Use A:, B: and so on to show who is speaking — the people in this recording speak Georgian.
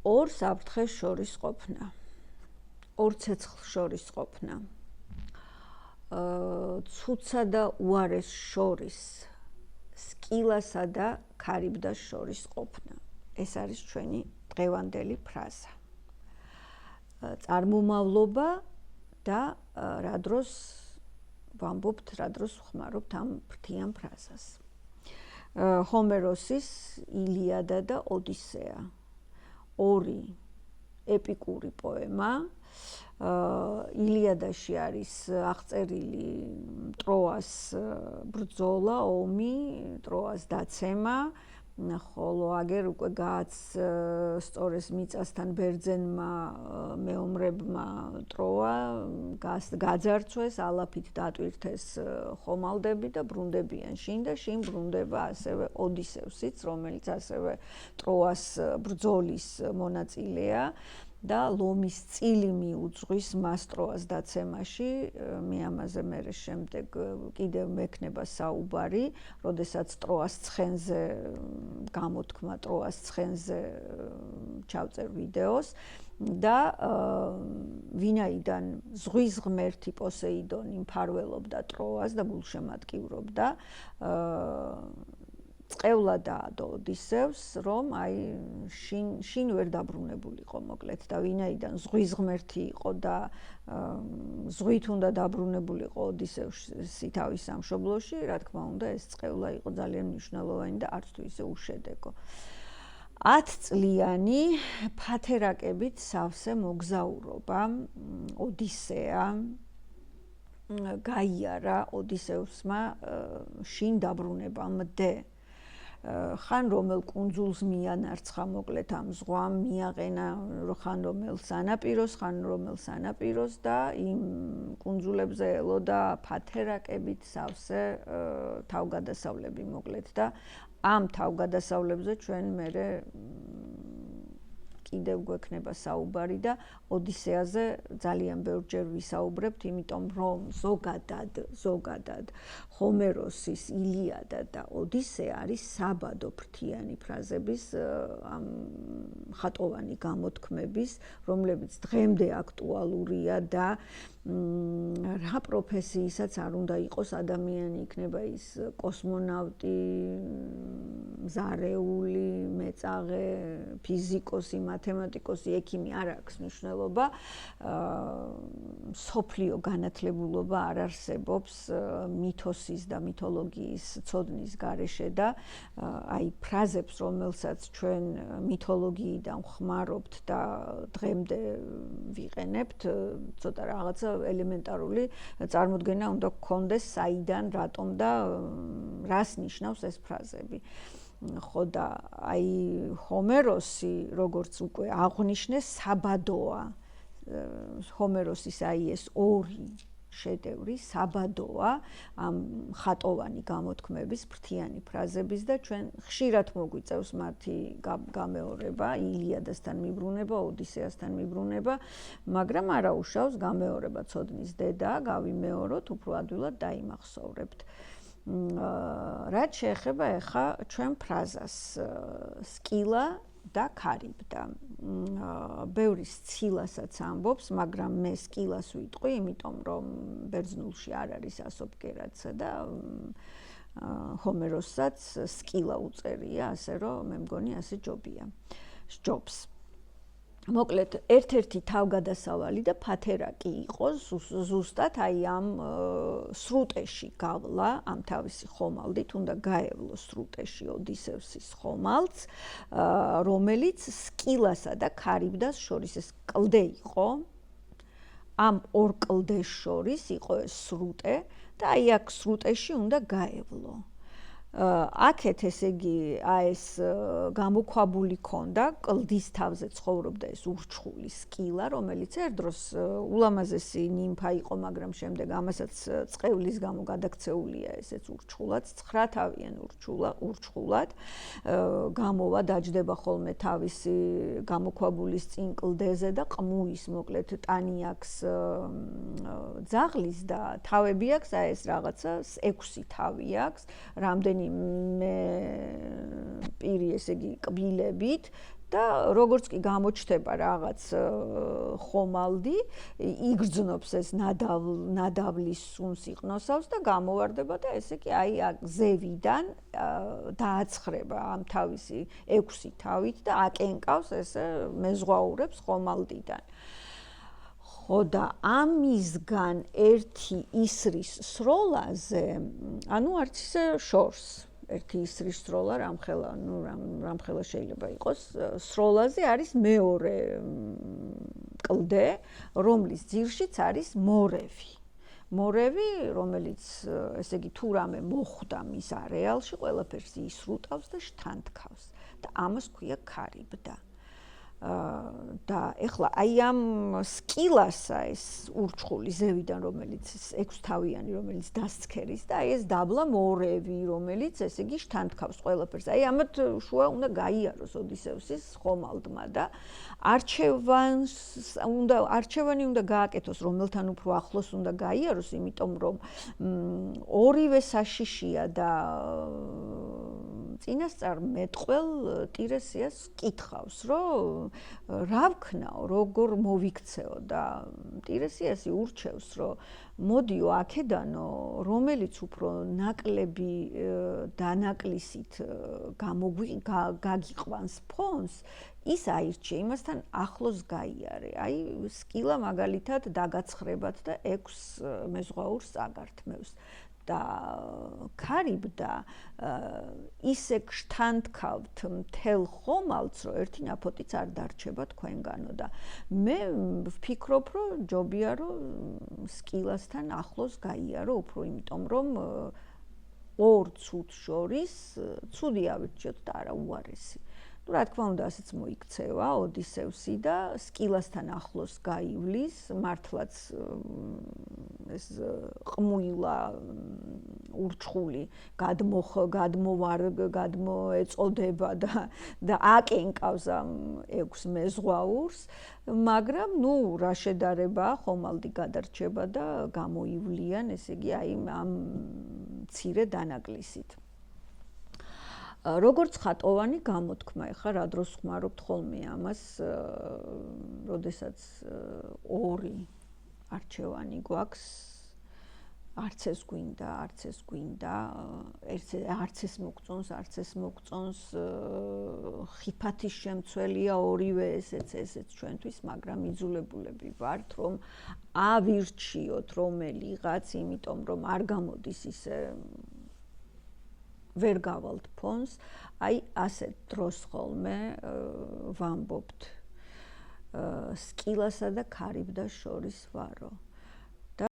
A: ორ საფრთხეს შორის ყოფნა, ორ ცეცხლს შორის ყოფნა, ცუცსა და უარეს შორის, სკილასა და ქარიბდას შორის ყოფნა. ეს არის ჩვენი დღევანდელი ფრაზა. წარმომავლობა და რა დროს ვამბობთ, რა დროს ვხმარობთ ამ ფრთიან ფრაზას. ჰომეროსის ილიადა და ოდისეა. ორი ეპიკური პოემა. ილიადაში არის აღწერილი ტროას ბრძოლა, ომი, ტროას დაცემა, ხოლო აგერ უკვე გააცსწორეს მიწასთან ბერძენმა მეომრებმა ტროა, გაძარცვეს, ალაფით დატვირთეს ხომალდები და ბრუნდებიან შინ და შინ ბრუნდება ასევე ოდისევსიც, რომელიც ასევე ტროას ბრძოლის მონაწილეა. და ლომის წილი მიუძღვის მას ტროას დაცემაში, მე ამაზე მერე შემდეგ კიდევ მექნება საუბარი, როდესაც ტროას ცხენზე გამოთქმა ტროას ცხენზე ჩავწერ ვიდეოს და ვინაიდან ზღვის ღმერთი პოსეიდონი მფარველობდა ტროას და გულშემატკივრობდა წევლა დაადო ოდისევს, რომ აი შინ ვერ დაბრუნებულიყო მოკლედ და ვინაიდან ზღვის ღმერთი იყო და ზღვით უნდა დაბრუნებულიყო ოდისევსი თავის სამშობლოში, რა თქმა უნდა, ეს წევლა იყო ძალიან მნიშვნელოვანი და არც თუ ისე უშედეგო. 10 წლიანი ფათერაკებით სავსე მოგზაურობა ოდისეა გაიარა ოდისევსმა შინ დაბრუნებამდე. ხან რომელ კუნძულს მიანარცხა მოკლედ ამ ზღვამ მიაყენა ხან რომელ სანაპიროს, ხან რომელ სანაპიროს და იმ კუნძულებზე ელოდა ფათერაკებით სავსე თავგადასავლები მოკლედ და ამ თავგადასავლებზე ჩვენ მერე კიდევ გვექნება საუბარი და ოდისეაზე ძალიან ბევრჯერ ვისაუბრებთ, იმიტომ რომ ზოგადად ჰომეროსის ილიადა და ოდისეა არის საბადო ფრთიანი ფრაზების ამ ხატოვანი გამოთქმების, რომლებიც დღემდე აქტუალურია და რა პროფესიისაც არ უნდა იყოს ადამიანი, იქნება ის კოსმონავტი, მზარეული, მეწაღე, ფიზიკოსი, მათემატიკოსი, ექიმი არ აქვს მნიშვნელობა. სოფლიო განათლებულობა არ არსებობს მითოსის და მითოლოგიის ცოდნის გარეშე და აი ფრაზებს, რომელსაც ჩვენ მითოლოგიიდან ვხმარობთ და დღემდე ვიყენებთ, ცოტა რაღაცა ელემენტარული წარმოდგენა უნდა გქონდეს საიდან, რატომ და რას ნიშნავს ეს ფრაზები. ხო და აი ჰომეროსი როგორც უკვე აღვნიშნეს საბადოა. ჰომეროსის აი ეს ორი შედევრი საბადოა ამ ხატოვანი გამოთქმების ფრთიანი ფრაზების და ჩვენ ხშირად მოგვიწევს მათი გამეორება, ილიადასთან მიბრუნება, ოდისეასთან მიბრუნება, მაგრამ არა უშავს გამეორება ცოდნის დედა, გავიმეოროთ, უფრო ადვილად დაიმახსოვრებთ. რაც შეეხება ახლა ჩვენ ფრაზას სკილა და ქარიბდა. ბევრი სცილასაც ამბობს, მაგრამ მე სკილას ვიტყვი, იმიტომ რომ ბერძნულში არ არის ასობგერაცა და ჰომეროსაც სკილა უწერია, ასე რომ მე მგონი ასე ჯობია. სჯობს. მოკლედ, ერთ-ერთი თავგადასავალი და ფათერაკი იყო ზუსტად აი ამ სრუტეში გავლა, ამ თავისი ხომალდით, უნდა გაევლო სრუტეში ოდისევსის ხომალდს, რომელიც სკილასა და ქარიბდას შორის ეს კლდე იყო. ამ ორ კლდეს შორის იყო ეს სრუტე და აი აქ სრუტეში უნდა გაევლო. აქეთ ესე იგი ეს გამოქვაბული ქონდა, კლდის თავზე ცხოვრობდა ეს ურჩხული სკილა, რომელიც ერთ დროს ულამაზესი ნიმფა იყო, მაგრამ შემდეგ ამასაც წყევლის გამო გადაქცეულია ესეც ურჩხულად, ცხრათავიან ურჩხულად, გამოვა დაჯდება ხოლმე თავისი გამოქვაბულის წინ კლდეზე და ყმუის მოკლედ ტანი აქვს ძაღლის და თავები აქვს, აი ეს რაღაცა 6 თავი აქვს, რამდენი მე პირი ესე იგი კბილებით და როგორც კი გამოჩნდება რაღაც ხომალდი, იგრძნობს ეს ნადავლის სუნს იყნოსავს და გამოვარდება და ესე კი აი ზევიდან დააცხრება ამ თავისი 6 თავით და აკენკავს ესე მეზღვაურებს ხომალდიდან. ხო და ამისგან ერთი ისრის სროლაზე, ანუ არც ისე შორს ერთი ისრის სროლა რამხელა შეიძლება იყოს სროლაზე არის მეორე კლდე, რომლის ძირშიც არის მორევი. მორევი, რომელიც ესე იგი თუ რამე მოხვდა მის არეალში, ყველაფერს ისრუტავს და შთანთქავს და ამას ქვია ქარიბდა. და ეხლა აი ამ სკილასა ეს ურჩხული ზევიდან რომელიც 6 თავიანი რომელიც დასცქერის და აი ეს დაბლა მორევი რომელიც ესე იგი შთანთქავს ყველაფერს. აი ამათ შუა უნდა გაიაროს ოდისევსის ხომალდმა და არჩევანი უნდა გააკეთოს რომელთან უფრო ახლოს უნდა გაიაროს, იმიტომ რომ ორივე საშიშია და წინასწარ მეტყველ ტირესიას კითხავს, რომ რა ვქნაო, როგორ მოვიქცეო და ტირესიასი ურჩევს, რომ მოდიო აქედანო, რომელიც უფრო ნაკლები დანაკლისით გაგიყვანს ფონს, ის აირჩე, იმასთან ახლოს გაიარე. აი, სკილა მაგალითად დაგაცხრებათ და 6 მეზღვაურს აგართმევს. და ქარიბდა ისე შთანთქავთ მთელ ხომალდს, რომ ერთი ნაფოტიც არ დარჩება თქვენგანო და მე ვფიქრობ, რომ ჯობია რომ სკილასთან ახლოს გაიარო უფრო, იმიტომ რომ ორ ცუდს შორის ცუდი ავირჩიოთ და არა უარესი. ну რა თქმა უნდა ასეც მოიქცევა ოდისევსი და სკილასთან ახლოს გაივლის, მართლაც ეს ყმუილა ურჩხული გადმოეწოდება და აკენკავს ამ 6 მეზღვაურს, მაგრამ ну რა შედარებაა, ხომალდი გადარჩება და გამოივლიან, ესე იგი აი ამ მცირე დანაკლისით. როგორც ხატოვანი გამოთქმა, ეხლა რა დროს ხმარობთ ხოლმე ამას, როდესაც 2 არჩევანი გვაქვს, არც ეს გვინდა, არც ეს მოგწონს, ხიფათის შემცველია ორივე ესეც ჩვენთვის, მაგრამ იძულებულები ვართ, რომ ავირჩიოთ რომელიღაც, იმიტომ რომ არ გამოდის ისე ვერ გავალთ ფონს, აი ასეთ დროს ხოლმე ვამბობთ სკილასა და ქარიბდას შორის ვარო.